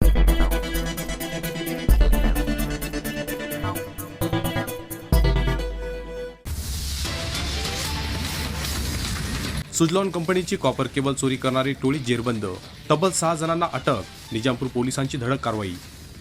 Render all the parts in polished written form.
सुजलॉन कंपनीची copper cable चोरी करणारी टोळी जेरबंद, तब्बल 6 जणांना अटक. निजामपूर पोलिसांची धडक कारवाई.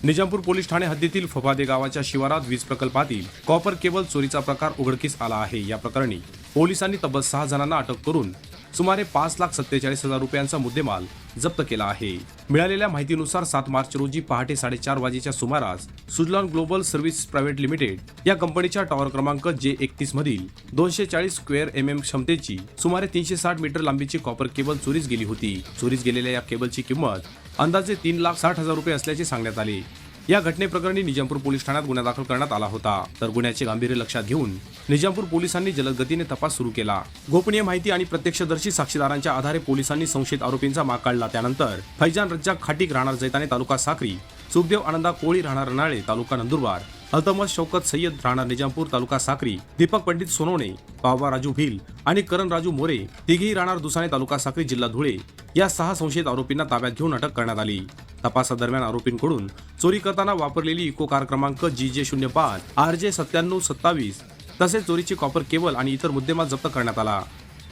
निजामपूर पोलीस ठाणे हद्दीतील फफादे गावाच्या शिवारात वीज प्रकल्पातील कॉपर केबल चोरीचा प्रकार उघडकीस आला आहे. या प्रकरणी पोलिसांनी तब्बल 6 जणांना अटक करून सुमारे 5,47,000 रुपयांचा मुद्देमाल जप्त केला आहे. मिळालेल्या माहितीनुसार 7 मार्च रोजी पहाटे 4:30 वाजेच्या सुमारास Suzlon global service private limited या कंपनीच्या टॉवर क्रमांक J31 मधील 240 स्क्वेअर mm क्षमतेची सुमारे 360 मीटर लांबीची कॉपर केबल चोरीस गेली होती. चोरीस गेलेल्या या केबलची किंमत अंदाजे 3,60,000 रुपये असल्याचे सांगण्यात आले. या घटनेप्रकरणी निजामपूर पोलीस ठाण्यात गुन्हा दाखल करण्यात आला होता. तर गुन्ह्याचे गांभीर्य लक्षात घेऊन निजामपूर पोलिसांनी जलद गतीने तपास सुरू केला. गोपनीय माहिती आणि प्रत्यक्षदर्शी साक्षीदारांच्या आधारे पोलिसांनी संशयित आरोपींचा माग काढला. त्यानंतर फैजान रज्जाक खाटीक राहणार जैताने तालुका साक्री, सुखदेव आनंदा कोळी राहणार रनाळे तालुका नंदुरबार, अल्तमश शौकत सय्यद राहणार निजामपूर तालुका साक्री, दीपक पंडित सोनवणे, पावा राजू भिल आणि करण राजू मोरे तिघेही राहणार दुसाणे तालुका साक्री जिल्हा धुळे या 6 संशयित आरोपींना ताब्यात घेऊन अटक करण्यात आली. तपासादरम्यान आरोपींकडून चोरी करताना वापरलेली इको कार क्रमांक GJ05 RJ 9727 तसेच चोरीची कॉपर केबल आणि इतर मुद्देमाल जप्त करण्यात आला.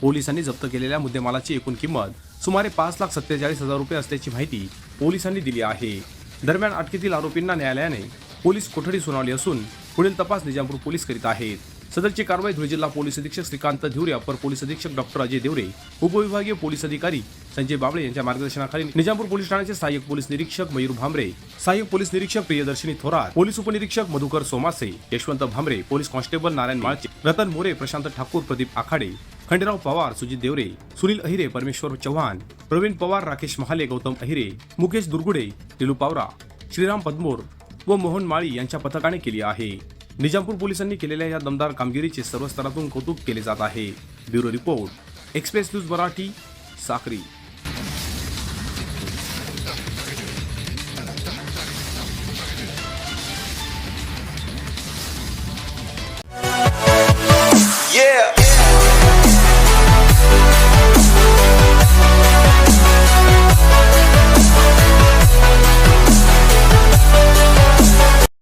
पोलिसांनी जप्त केलेल्या मुद्देमालाची एकूण किंमत सुमारे 5,47,000 रुपये असल्याची माहिती पोलिसांनी दिली आहे. दरम्यान अटकेतील आरोपींना न्यायालयाने पोलीस कोठडी सुनावली असून पुढील तपास निजामपूर पोलीस करीत आहेत. सदरची कारवाई धुळे जिल्हा पोलीस अधीक्षक श्रीकांत धिवरे, अपर पोलीस अधीक्षक डॉक्टर अजय देवरे, उपविभागीय पोलीस अधिकारी संजय बाबळे यांच्या मार्गदर्शनाखाली निजामपूर पोलीस ठाण्याचे सहाय्यक पोलीस निरीक्षक मयूर भांबरे, सहाय्यक पोलीस निरीक्षक प्रियदर्शिनी थोरात, पोलीस उपनिरीक्षक मधुकर सोमासे, यशवंत भांबरे, पोलीस कॉन्स्टेबल नारायण माळचे, रतन मोरे, प्रशांत ठाकूर, प्रदीप आखाडे, खंडेराव पवार, सुजित देवरे, सुनील अहिरे, परमेश्वर चव्हाण, प्रवीण पवार, राकेश महाले, गौतम अहिरे, मुकेश दुर्गुडे, टिलू पावरा, श्रीराम पद्मोर व मोहन माळी यांच्या पथकाने केली आहे. निजामपूर पोलिसांनी केलेल्या या दमदार कामगिरीचे सर्व स्तरातून कौतुक केले जात आहे. Bureau report, express news Marathi, Sakri.